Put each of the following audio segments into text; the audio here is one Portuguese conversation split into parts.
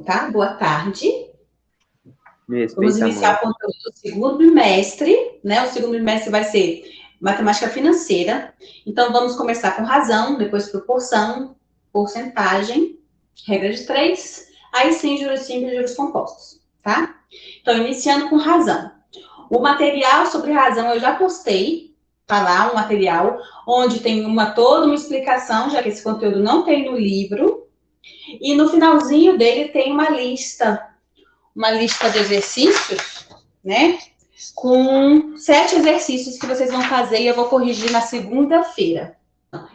Tá? Boa tarde. Me Vamos respeita, iniciar o conteúdo do segundo bimestre, né? O segundo bimestre vai ser matemática financeira. Então, vamos começar com razão, depois proporção, porcentagem, regra de três, aí sim, juros simples e juros compostos, tá? Então, iniciando com razão. O material sobre razão eu já postei, tá lá, um material onde tem toda uma explicação, já que esse conteúdo não tem no livro. E no finalzinho dele tem uma lista de exercícios, né? Com 7 exercícios que vocês vão fazer e eu vou corrigir na segunda-feira.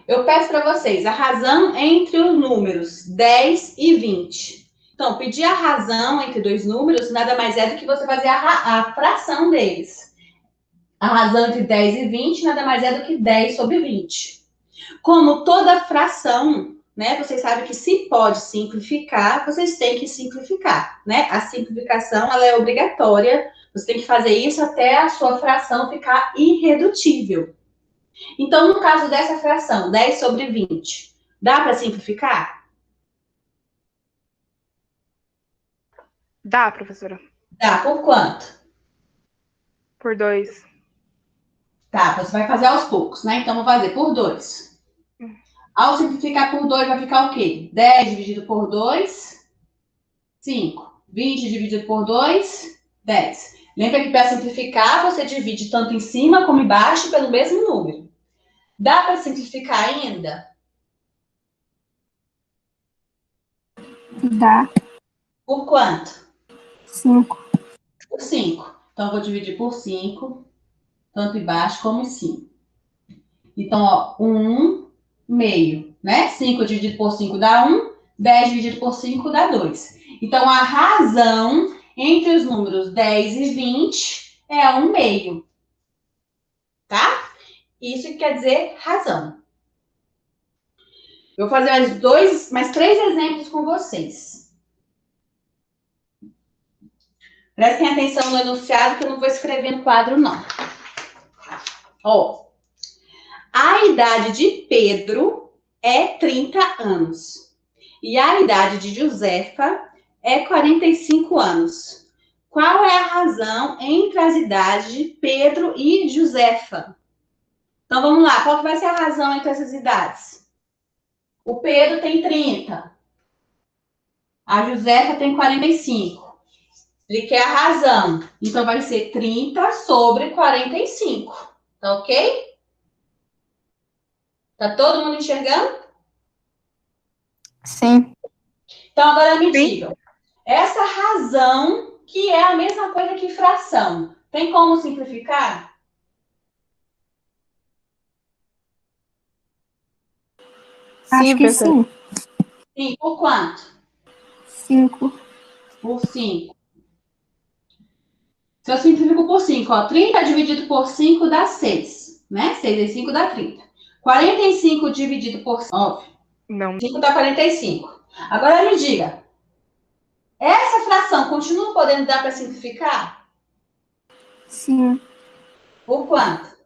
Eu peço para vocês a razão entre os números 10 e 20. Então, pedir a razão entre dois números nada mais é do que você fazer a fração deles. A razão entre 10 e 20 nada mais é do que 10 sobre 20. Como toda fração, né? Vocês sabem que se pode simplificar, vocês têm que simplificar, né? A simplificação, ela é obrigatória. Você tem que fazer isso até a sua fração ficar irredutível. Então, no caso dessa fração, 10 sobre 20, dá para simplificar? Dá, professora. Dá. Por quanto? Por 2. Tá, você vai fazer aos poucos, né? Então, vou fazer por 2. Ao simplificar por 2, vai ficar o quê? 10 dividido por 2, 5. 20 dividido por 2, 10. Lembra que para simplificar, você divide tanto em cima como embaixo pelo mesmo número. Dá para simplificar ainda? Dá. Por quanto? 5. Por 5. Então, eu vou dividir por 5, tanto embaixo como em cima. Então, ó, 1 meio, né? 5 dividido por 5 dá 1, 10 dividido por 5 dá 2. Então, a razão entre os números 10 e 20 é 1 meio. Tá? Isso que quer dizer razão. Eu vou fazer mais 3 exemplos com vocês. Prestem atenção no enunciado que eu não vou escrever no quadro, não. Ó, a idade de Pedro é 30 anos. E a idade de Josefa é 45 anos. Qual é a razão entre as idades de Pedro e Josefa? Então, vamos lá. Qual que vai ser a razão entre essas idades? O Pedro tem 30. A Josefa tem 45. Ele quer a razão. Então, vai ser 30 sobre 45. Tá ok? Tá todo mundo enxergando? Sim. Então, agora me digam. Essa razão, que é a mesma coisa que fração, tem como simplificar? Acho que sim. Sim. Por quanto? 5. Por 5. Se eu simplifico por 5, ó, 30 dividido por 5 dá 6, né? 6 vezes 5 dá 30. 45 dividido por 5, óbvio. Não. 5 dá 45. Agora me diga, essa fração continua podendo dar para simplificar? Sim. Por quanto?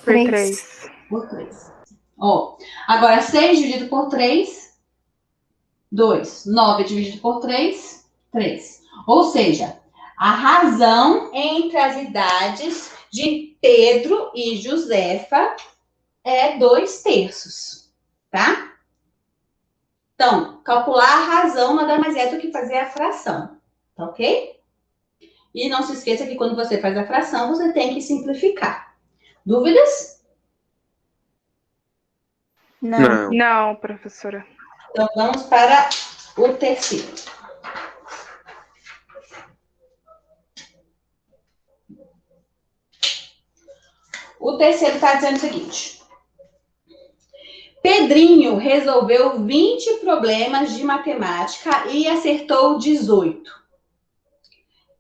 Por 3. Por 3. Ó, agora 6 dividido por 3, 2. 9 dividido por 3, 3. Ou seja, a razão entre as idades de Pedro e Josefa é 2/3, tá? Então, calcular a razão nada mais é do que fazer a fração, tá ok? E não se esqueça que quando você faz a fração, você tem que simplificar. Dúvidas? Não. Não, professora. Então, vamos para o terceiro. O terceiro está dizendo o seguinte. Pedrinho resolveu 20 problemas de matemática e acertou 18.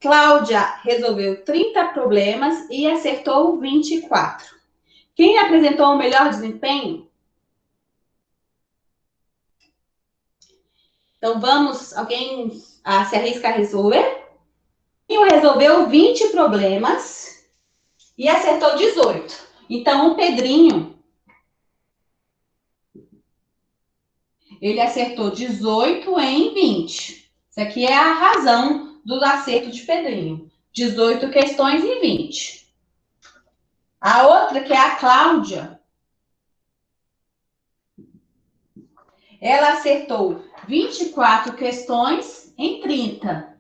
Cláudia resolveu 30 problemas e acertou 24. Quem apresentou o melhor desempenho? Então, alguém se arrisca a resolver? Pedrinho resolveu 20 problemas e acertou 18. Então, o Pedrinho, ele acertou 18 em 20, Isso aqui é a razão do acerto de Pedrinho. 18 questões em 20. A outra, que é a Cláudia, ela acertou 24 questões em 30.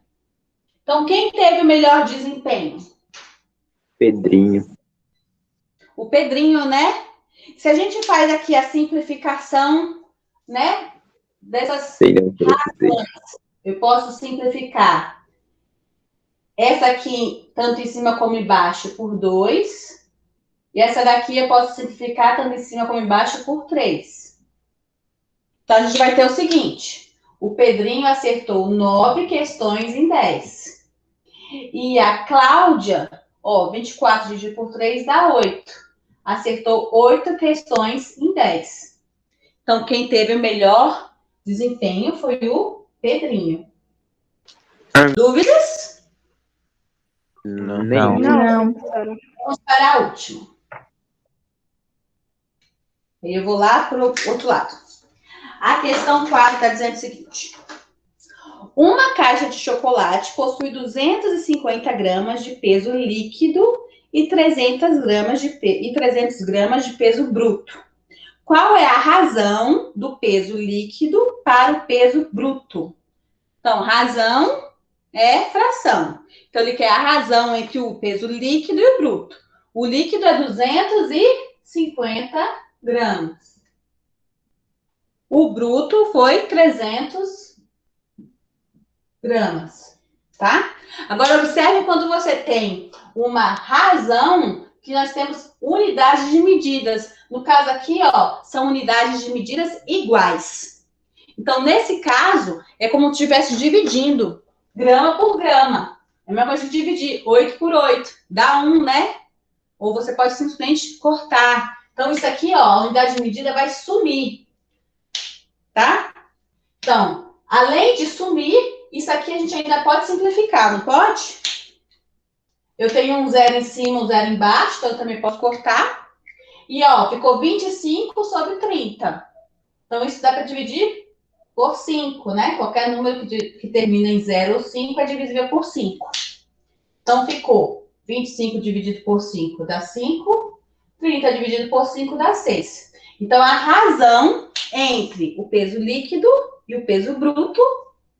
Então, quem teve o melhor desempenho? Pedrinho. O Pedrinho, né? Se a gente faz aqui a simplificação, né, dessas razões, eu posso simplificar essa aqui, tanto em cima como embaixo, por 2. E essa daqui eu posso simplificar tanto em cima como embaixo por 3. Então, a gente vai ter o seguinte. O Pedrinho acertou 9 questões em 10. E a Cláudia, 24 dividido por 3 dá 8. Acertou 8 questões em 10. Então, quem teve o melhor desempenho foi o Pedrinho. Dúvidas? Não. Não, professora. Vamos para a última. Eu vou lá para o outro lado. A questão 4 está dizendo o seguinte. Uma caixa de chocolate possui 250 gramas de peso líquido e 300 gramas de peso bruto. Qual é a razão do peso líquido para o peso bruto? Então, razão é fração. Então, ele quer a razão entre o peso líquido e o bruto. O líquido é 250 gramas. O bruto foi 300 gramas, tá? Agora, observe quando você tem uma razão que nós temos unidades de medidas. No caso aqui, são unidades de medidas iguais. Então, nesse caso, é como se estivesse dividindo grama por grama. É a mesma coisa que dividir 8 por 8. Dá 1, né? Ou você pode simplesmente cortar. Então, isso aqui, a unidade de medida vai sumir. Tá? Então, além de sumir, isso aqui a gente ainda pode simplificar, não pode? Eu tenho um 0 em cima, um 0 embaixo, então eu também posso cortar. E, ficou 25 sobre 30. Então, isso dá para dividir por 5, né? Qualquer número que termina em 0 ou 5 é divisível por 5. Então, ficou 25 dividido por 5 dá 5. 30 dividido por 5 dá 6. Então, a razão entre o peso líquido e o peso bruto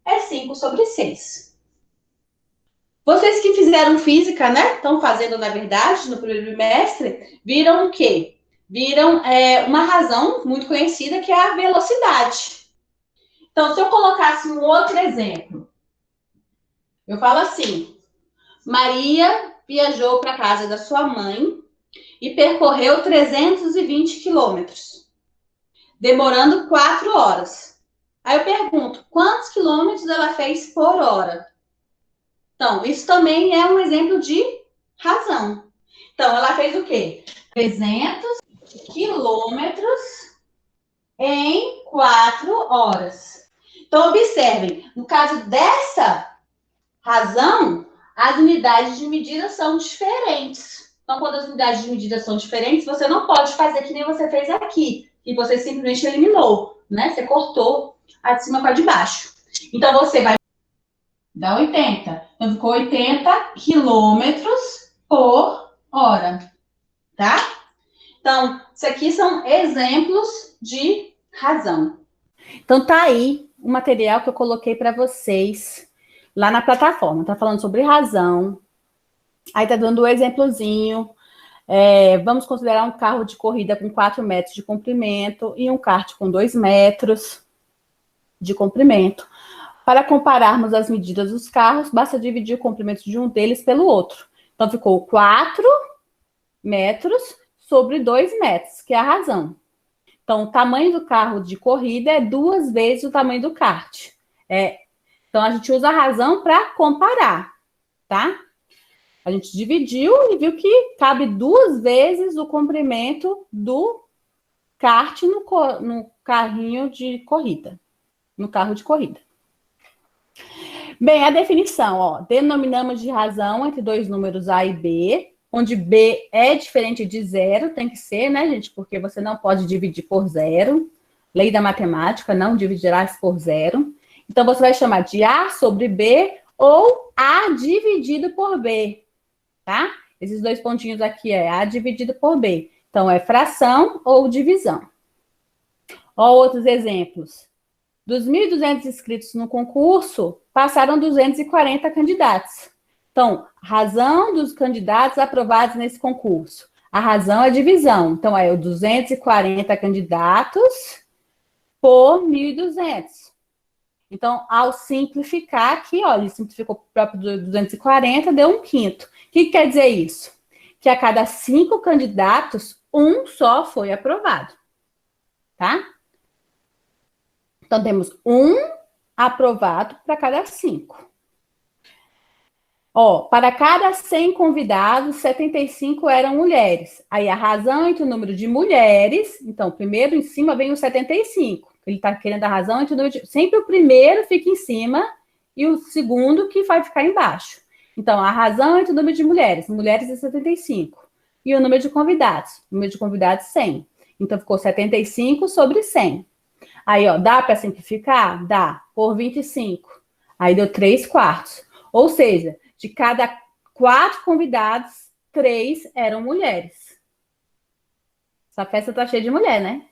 é 5 sobre 6. Vocês que fizeram física, né? Estão fazendo, na verdade, no primeiro bimestre, viram o quê? Viram uma razão muito conhecida, que é a velocidade. Então, se eu colocasse um outro exemplo, eu falo assim, Maria viajou para a casa da sua mãe e percorreu 320 quilômetros, demorando 4 horas. Aí eu pergunto, quantos quilômetros ela fez por hora? Então, isso também é um exemplo de razão. Então, ela fez o quê? 300 quilômetros em 4 horas. Então, observem, no caso dessa razão, as unidades de medida são diferentes. Então, quando as unidades de medida são diferentes, você não pode fazer que nem você fez aqui, e você simplesmente eliminou, né? Você cortou a de cima com a de baixo. Então, você vai dar 80. Então, ficou 80 quilômetros por hora, tá? Então, isso aqui são exemplos de razão. Então, tá aí o material que eu coloquei para vocês lá na plataforma. Tá falando sobre razão. Aí tá dando um exemplozinho. Vamos considerar um carro de corrida com 4 metros de comprimento e um kart com 2 metros de comprimento. Para compararmos as medidas dos carros, basta dividir o comprimento de um deles pelo outro. Então, ficou 4 metros sobre 2 metros, que é a razão. Então, o tamanho do carro de corrida é 2 vezes o tamanho do kart. Então, a gente usa a razão para comparar, tá? A gente dividiu e viu que cabe 2 vezes o comprimento do kart no carrinho de corrida, no carro de corrida. Bem, a definição, denominamos de razão entre 2 números A e B, onde B é diferente de 0, tem que ser, né, gente? Porque você não pode dividir por 0. Lei da matemática, não dividirás por 0. Então, você vai chamar de A sobre B ou A dividido por B, tá? Esses dois pontinhos aqui é A dividido por B. Então, é fração ou divisão. Ó, outros exemplos. Dos 1.200 inscritos no concurso, passaram 240 candidatos. Então, razão dos candidatos aprovados nesse concurso. A razão é divisão. Então, é o 240 candidatos por 1.200. Então, ao simplificar aqui, olha, ele simplificou o próprio 240, deu 1/5. O que quer dizer isso? Que a cada 5 candidatos, um só foi aprovado. Tá? Então, temos um aprovado para cada 5. Ó, para cada 100 convidados, 75 eram mulheres. Aí a razão entre o número de mulheres, então, primeiro em cima vem o 75. Ele está querendo a razão entre o número de... Sempre o primeiro fica em cima e o segundo que vai ficar embaixo. Então, a razão entre o número de mulheres. Mulheres é 75. E o número de convidados. O número de convidados, 100. Então, ficou 75 sobre 100. Aí, ó, dá para simplificar? Dá. Por 25. Aí deu 3/4. Ou seja, de cada 4 convidados, 3 eram mulheres. Essa festa tá cheia de mulher, né?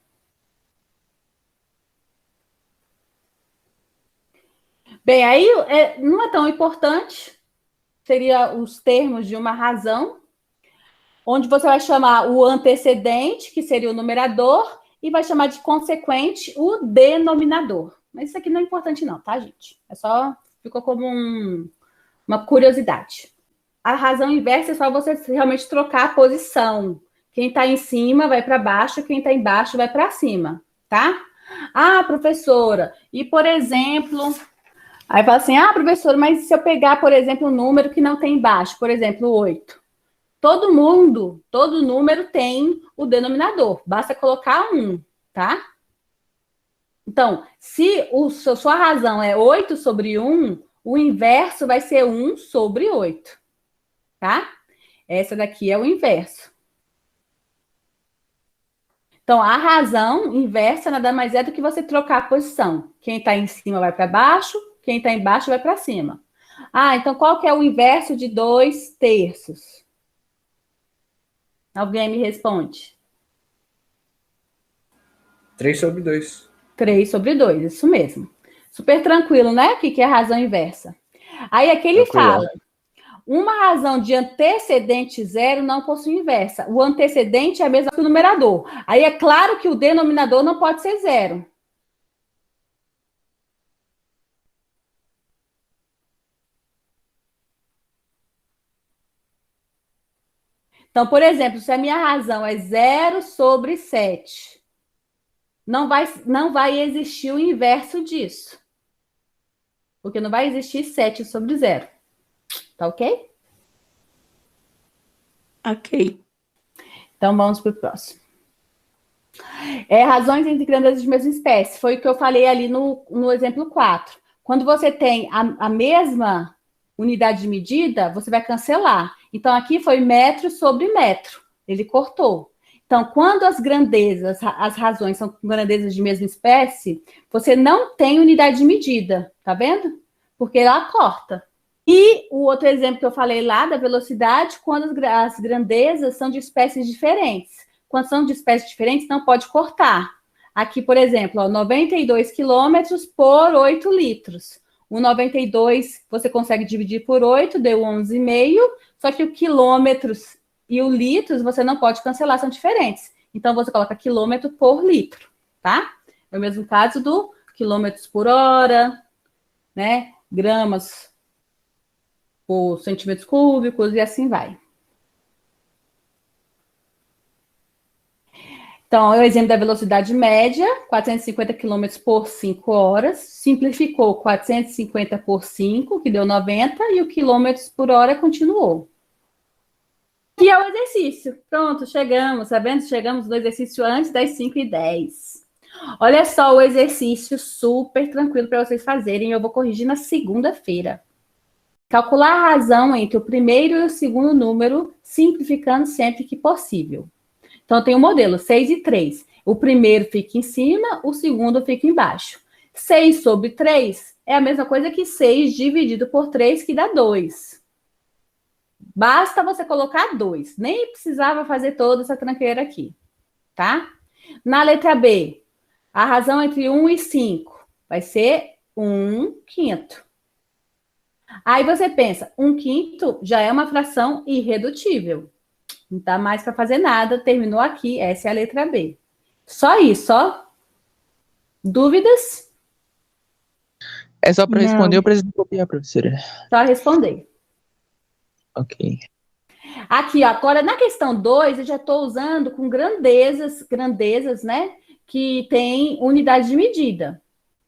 Bem, aí não é tão importante. Seria os termos de uma razão, onde você vai chamar o antecedente, que seria o numerador, e vai chamar de consequente o denominador. Mas isso aqui não é importante não, tá, gente? É só, ficou como uma curiosidade. A razão inversa é só você realmente trocar a posição. Quem está em cima vai para baixo, quem está embaixo vai para cima, tá? Ah, professora, e por exemplo... Aí fala assim, ah, professora, mas se eu pegar, por exemplo, um número que não tem embaixo, por exemplo, 8. Todo número tem o denominador, basta colocar 1, tá? Então, se sua razão é 8 sobre 1, o inverso vai ser 1 sobre 8, tá? Essa daqui é o inverso. Então, a razão inversa nada mais é do que você trocar a posição. Quem está em cima vai para baixo, quem está embaixo vai para cima. Ah, então qual que é o inverso de 2/3? Alguém me responde. 3 sobre 2. 3 sobre 2, isso mesmo. Super tranquilo, né? O que é a razão inversa? Aí aqui ele fala, uma razão de antecedente zero não possui inversa. O antecedente é a mesma que o numerador. Aí é claro que o denominador não pode ser 0. Então, por exemplo, se a minha razão é 0 sobre 7, não vai existir o inverso disso. Porque não vai existir 7 sobre 0. Tá ok? Ok. Então, vamos para o próximo. Razões entre grandezas de mesma espécie. Foi o que eu falei ali no exemplo 4. Quando você tem a mesma unidade de medida, você vai cancelar. Então, aqui foi metro sobre metro. Ele cortou. Então, quando as razões são grandezas de mesma espécie, você não tem unidade de medida. Tá vendo? Porque ela corta. E o outro exemplo que eu falei lá, da velocidade, quando as grandezas são de espécies diferentes. Quando são de espécies diferentes, não pode cortar. Aqui, por exemplo, ó, 92 quilômetros por 8 litros. O 92 você consegue dividir por 8, deu 11,5. Só que o quilômetros e o litros você não pode cancelar, são diferentes. Então, você coloca quilômetro por litro, tá? É o mesmo caso do quilômetros por hora, né? Gramas por centímetros cúbicos e assim vai. Então, é o exemplo da velocidade média, 450 km por 5 horas. Simplificou 450 por 5, que deu 90, e o quilômetros por hora continuou. E é o exercício. Pronto, chegamos, tá vendo? Chegamos no exercício antes das 5h10. Olha só o exercício super tranquilo para vocês fazerem. Eu vou corrigir na segunda-feira. Calcular a razão entre o primeiro e o segundo número, simplificando sempre que possível. Então, tem o modelo 6 e 3. O primeiro fica em cima, o segundo fica embaixo. 6 sobre 3 é a mesma coisa que 6 dividido por 3, que dá 2. Basta você colocar 2. Nem precisava fazer toda essa tranqueira aqui, tá? Na letra B, a razão entre 1 e 5 vai ser 1/5. Aí você pensa, 1/5 já é uma fração irredutível. Não dá mais para fazer nada, terminou aqui, essa é a letra B. Só isso, ó. Dúvidas? É só para Não. responder ou preciso copiar, professora? Só responder. Ok. Aqui, ó, agora na questão 2, eu já estou usando com grandezas, né? Que tem unidade de medida.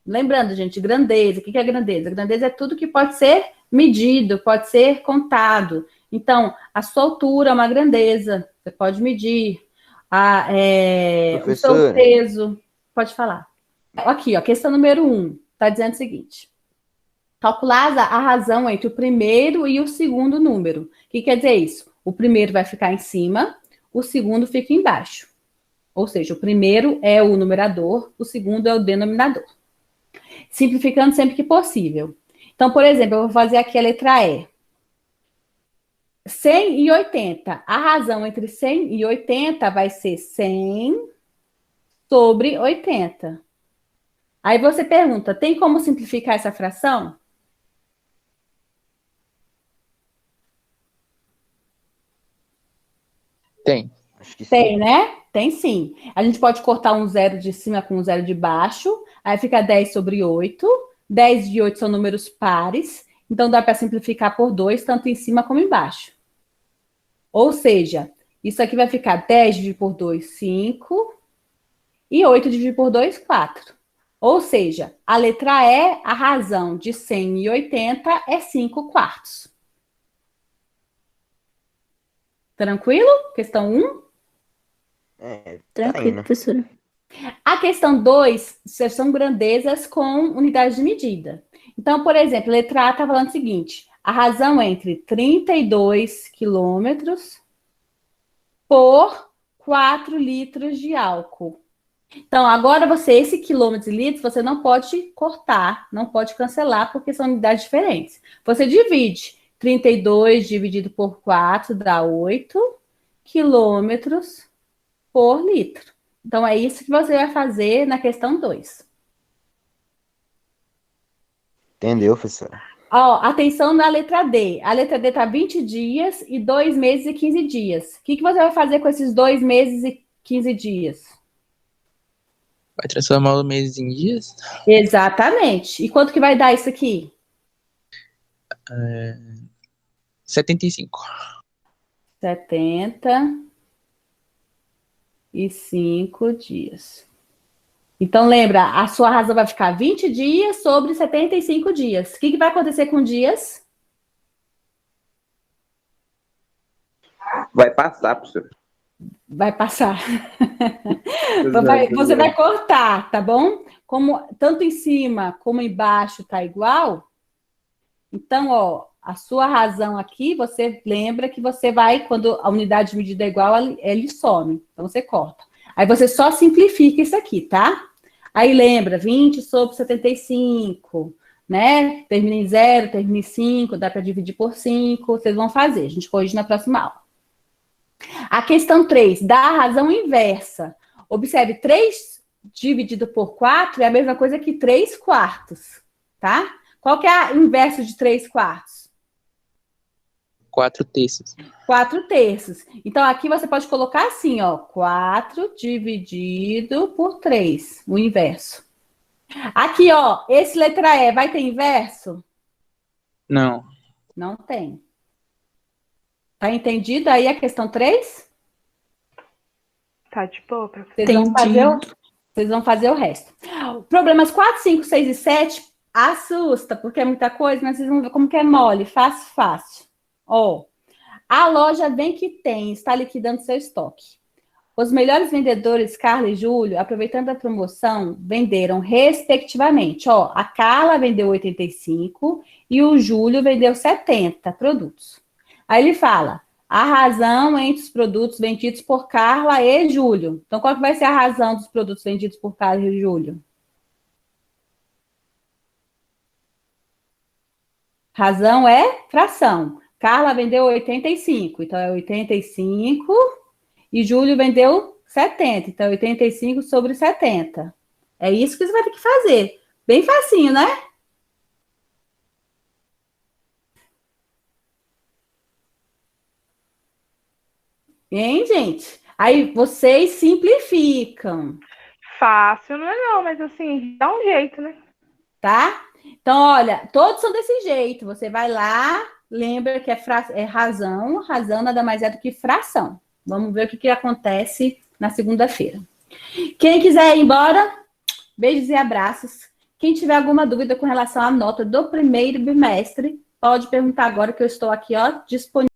Lembrando, gente, grandeza. O que é grandeza? Grandeza é tudo que pode ser medido, pode ser contado. Então, a sua altura é uma grandeza. Você pode medir. O seu Professora. peso. Pode falar. Aqui, ó, questão número 1. Está dizendo o seguinte. Calcular a razão entre o primeiro e o segundo número. O que quer dizer isso? O primeiro vai ficar em cima, o segundo fica embaixo. Ou seja, o primeiro é o numerador, o segundo é o denominador. Simplificando sempre que possível. Então, por exemplo, eu vou fazer aqui a letra E. 100 e 80. A razão entre 100 e 80 vai ser 100 sobre 80. Aí você pergunta, tem como simplificar essa fração? Tem. Acho que sim. Tem, né? Tem sim. A gente pode cortar um zero de cima com um zero de baixo, aí fica 10 sobre 8. 10 e 8 são números pares, então dá para simplificar por 2, tanto em cima como embaixo. Ou seja, isso aqui vai ficar 10 dividido por 2, 5, e 8 dividido por 2, 4. Ou seja, a letra E, a razão de 100 e 80 é 5/4. Tranquilo? Questão 1. Tá Tranquilo, indo. professora. A questão 2 são grandezas com unidade de medida. Então, por exemplo, a letra A está falando o seguinte: a razão entre 32 quilômetros por 4 litros de álcool. Então, agora esse quilômetros e litros, você não pode cortar, não pode cancelar, porque são unidades diferentes. Você divide. 32 dividido por 4 dá 8 quilômetros por litro. Então, é isso que você vai fazer na questão 2. Entendeu, professora? Ó, atenção na letra D. A letra D está 20 dias e 2 meses e 15 dias. O que você vai fazer com esses 2 meses e 15 dias? Vai transformar o mês em dias? Exatamente. E quanto que vai dar isso aqui? 75. 75 dias. Então, lembra, a sua razão vai ficar 20 dias sobre 75 dias. O que vai acontecer com dias? Vai passar, professor. Vai passar. Você vai cortar, tá bom? Como tanto em cima como embaixo tá igual, então, ó, a sua razão aqui, você lembra que você vai, quando a unidade de medida é igual, ele some. Então, você corta. Aí, você só simplifica isso aqui, tá? Aí, lembra, 20 sobre 75, né? Termina em 0, termina em 5, dá para dividir por 5. Vocês vão fazer, a gente corrige na próxima aula. A questão 3, dá a razão inversa. Observe, 3 dividido por 4 é a mesma coisa que 3/4, tá? Qual que é o inverso de 3/4? 4/3. 4/3. Então, aqui você pode colocar assim, ó, 4 dividido por 3, o inverso. Aqui, ó, esse letra E vai ter inverso? Não. Não tem. Tá entendido aí a questão 3? Tá de boa, professora. Vocês vão fazer o resto. Problemas 4, 5, 6 e 7 assusta, porque é muita coisa, mas vocês vão ver como que é mole, fácil. Ó, a loja Vem Que Tem está liquidando seu estoque. Os melhores vendedores, Carla e Júlio, aproveitando a promoção, venderam respectivamente. Ó, a Carla vendeu 85 e o Júlio vendeu 70 produtos. Aí ele fala, a razão entre os produtos vendidos por Carla e Júlio. Então, qual que vai ser a razão dos produtos vendidos por Carla e Júlio? Razão é fração. Carla vendeu 85, então é 85. E Júlio vendeu 70, então é 85 sobre 70. É isso que você vai ter que fazer. Bem facinho, né? Hein, gente? Aí vocês simplificam, Fácil não é não, mas assim, dá um jeito, né? tá? Então, olha, todos são desse jeito. Você vai lá, lembra que é razão. Razão nada mais é do que fração. Vamos ver o que acontece na segunda-feira. Quem quiser ir embora, beijos e abraços. Quem tiver alguma dúvida com relação à nota do primeiro bimestre, pode perguntar agora que eu estou aqui, ó, disponível.